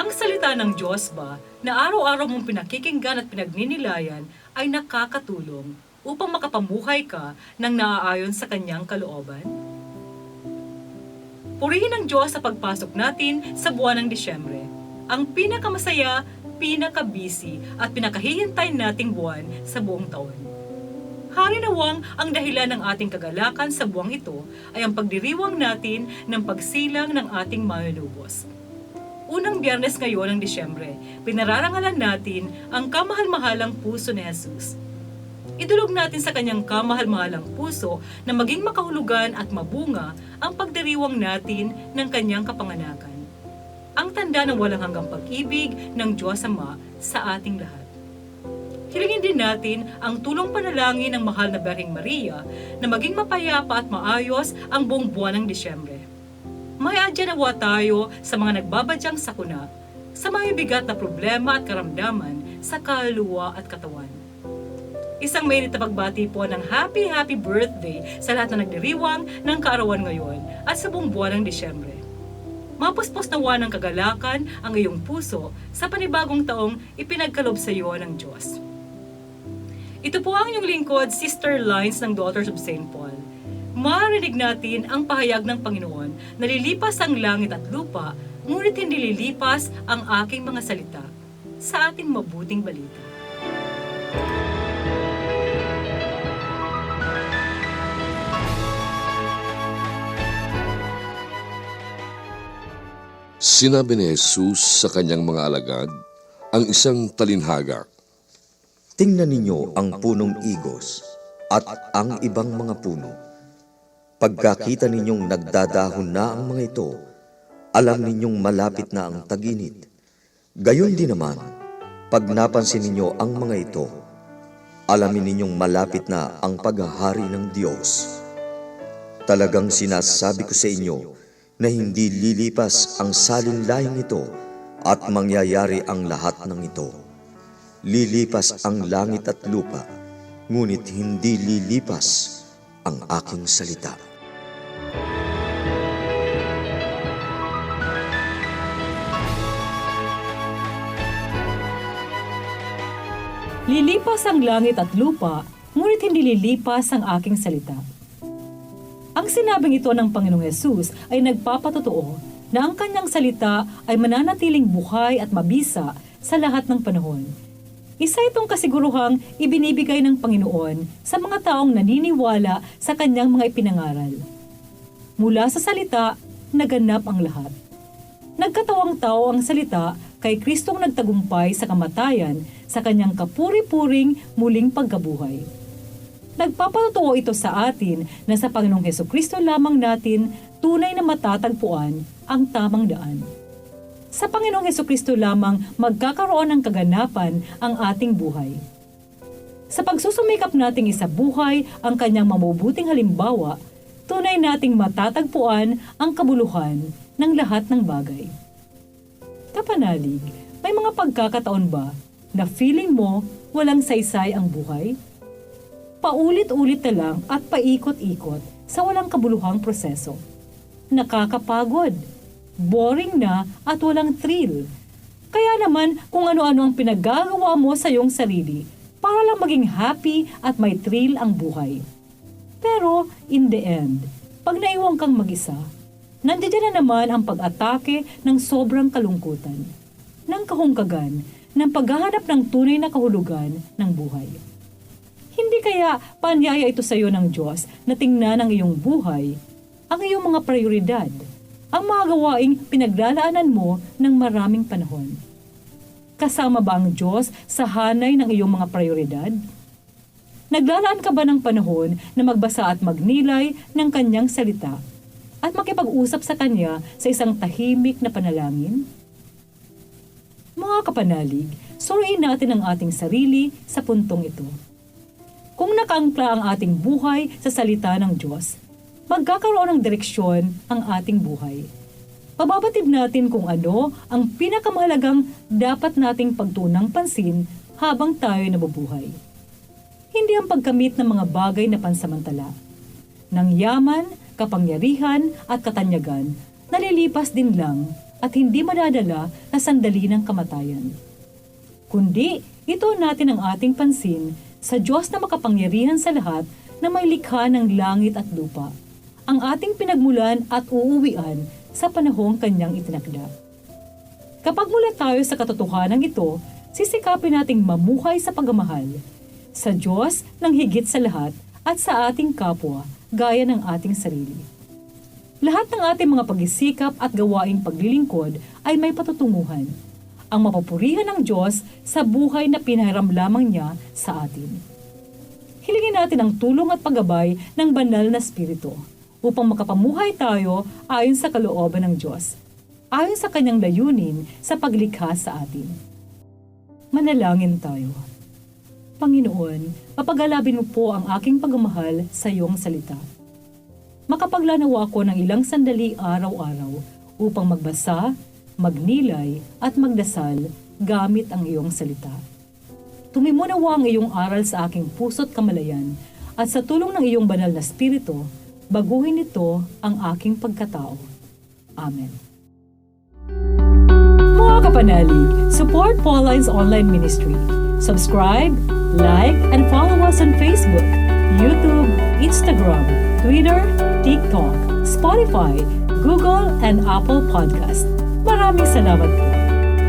Ang salita ng Diyos ba na araw-araw mong pinakikinggan at pinagninilayan ay nakakatulong upang makapamuhay ka ng naaayon sa kanyang kalooban? Purihin ang Diyos sa pagpasok natin sa buwan ng Disyembre, ang pinakamasaya, pinaka-busy at pinakahihintay nating buwan sa buong taon. Harinawang ang dahilan ng ating kagalakan sa buwang ito ay ang pagdiriwang natin ng pagsilang ng ating manunubos. Unang Biyernes ngayon ng Disyembre, pinararangalan natin ang kamahal-mahalang puso ni Jesus. Idulog natin sa kanyang kamahal-mahalang puso na maging makahulugan at mabunga ang pagdiriwang natin ng kanyang kapanganakan. Ang tanda ng walang hanggang pag-ibig ng Diyos Ama sa ating lahat. Hilingin din natin ang tulong panalangin ng mahal na Berheng Maria na maging mapayapa at maayos ang buong buwan ng Disyembre. Mayadya nawa tayo sa mga nagbabadyang sakuna, sa mga bigat na problema at karamdaman sa kaluluwa at katawan. Isang mainit na pagbati po ng happy birthday sa lahat na nagdiriwang ng kaarawan ngayon at sa buong buwan ng Disyembre. Mapuspos nawa ng kagalakan ang iyong puso sa panibagong taong ipinagkalob sa iyo ng Diyos. Ito po ang inyong lingkod, Sister Lines ng Daughters of St. Paul. Marinig natin ang pahayag ng Panginoon na lilipas ang langit at lupa, ngunit hindi lilipas ang aking mga salita sa ating mabuting balita. Sinabi ni Jesus sa kanyang mga alagad ang isang talinhaga. Tingnan ninyo ang punong igos at ang ibang mga puno. Pagkakita ninyong nagdadahon na ang mga ito, alam ninyong malapit na ang tag-init. Gayon din naman, pag napansin ninyo ang mga ito, alamin ninyong malapit na ang paghahari ng Diyos. Talagang sinasabi ko sa inyo na hindi lilipas ang salinlayang ito at mangyayari ang lahat ng ito. Lilipas ang langit at lupa, ngunit hindi lilipas ang aking salita. Lilipas ang langit at lupa, ngunit hindi lilipas ang aking salita. Ang sinabing ito ng Panginoong Hesus ay nagpapatotoo na ang kanyang salita ay mananatiling buhay at mabisa sa lahat ng panahon. Isa itong kasiguruhang ibinibigay ng Panginoon sa mga taong naniniwala sa kanyang mga ipinangaral. Mula sa salita, naganap ang lahat. Nagkatawang tao ang salita kay Kristong nagtagumpay sa kamatayan sa kanyang kapuri-puring muling pagkabuhay. Nagpapatotoo ito sa atin na sa Panginoong Hesukristo lamang natin tunay na matatagpuan ang tamang daan. Sa Panginoong Hesukristo lamang magkakaroon ng kaganapan ang ating buhay. Sa pagsusumikap nating isabuhay ang kanyang mabubuting halimbawa, tunay nating matatagpuan ang kabuluhan ng lahat ng bagay. Kapanalig, may mga pagkakataon ba na feeling mo walang saysay ang buhay? Paulit-ulit na lang at paikot-ikot sa walang kabuluhang proseso. Nakakapagod, boring na at walang thrill. Kaya naman kung ano-ano ang pinaggagawa mo sa iyong sarili para lang maging happy at may thrill ang buhay. Pero in the end, pag naiwang kang mag-isa, nandiyan na naman ang pag-atake ng sobrang kalungkutan, ng kahungkagan, ng paghahanap ng tunay na kahulugan ng buhay. Hindi kaya panyaya ito sa iyo ng Diyos na tingnan ang iyong buhay, ang iyong mga prioridad, ang mga gawaing pinaglalaanan mo ng maraming panahon. Kasama ba ang Diyos sa hanay ng iyong mga prioridad? Naglalaan ka ba ng panahon na magbasa at magnilay ng kanyang salita at makipag-usap sa kanya sa isang tahimik na panalangin? Mga kapanalig, suriin natin ang ating sarili sa puntong ito. Kung nakaangkla ang ating buhay sa salita ng Diyos, magkakaroon ng direksyon ang ating buhay. Pababatid natin kung ano ang pinakamahalagang dapat nating pagtunang pansin habang tayo nabubuhay. Hindi ang pagkamit ng mga bagay na pansamantala. Ng yaman, kapangyarihan at katanyagan, nalilipas din lang at hindi madadala na sandali ng kamatayan. Kundi ito natin ang ating pansin sa Diyos na makapangyarihan sa lahat na may likha ng langit at lupa, ang ating pinagmulan at uuwian sa panahong kanyang itinakda. Kapag mula tayo sa katotohanan ito, sisikapin nating mamuhay sa pagmamahal sa Diyos ng higit sa lahat at sa ating kapwa gaya ng ating sarili. Lahat ng ating mga pagsisikap at gawaing paglilingkod ay may patutunguhan, ang mapupurihan ng Diyos sa buhay na pinahiram lamang niya sa atin. Hilingin natin ang tulong at paggabay ng banal na Espiritu upang makapamuhay tayo ayon sa kalooban ng Diyos, ayon sa kanyang layunin sa paglikha sa atin. Manalangin tayo. Panginoon, papagalabin mo po ang aking pagmamahal sa iyong salita. Makapaglanawa ako ng ilang sandali araw-araw upang magbasa, magnilay at magdasal gamit ang iyong salita. Tumimunawa ang iyong aral sa aking puso't kamalayan at sa tulong ng iyong banal na Espiritu, baguhin nito ang aking pagkatao. Amen. Mga kapanalig, support Pauline's online ministry. Subscribe, like, and follow us on Facebook, YouTube, Instagram, Twitter, TikTok, Spotify, Google, and Apple Podcast. Maraming salamat po.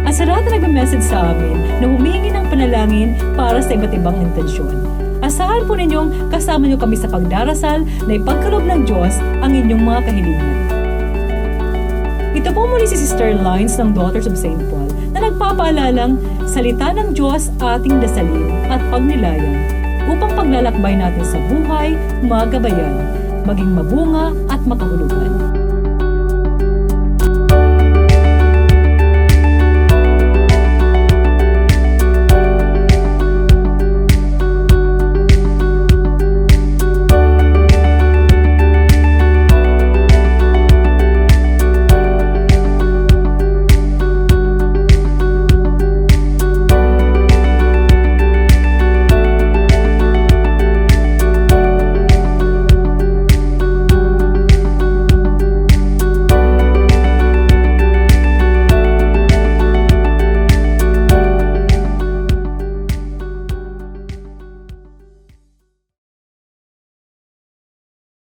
At sa lahat na nag-message sa amin na humingi ng panalangin para sa iba't ibang intensyon. Asahan po ninyong kasama niyo kami sa pagdarasal na ipagkaloob ng Diyos ang inyong mga kahilingan. Ito po muli si Sister Lines ng Daughters of St. Paul na nagpapaalalang salita ng Diyos ating dasalin at pagnilayan upang paglalakbay natin sa buhay, magabayan, maging mabunga at makahulugan.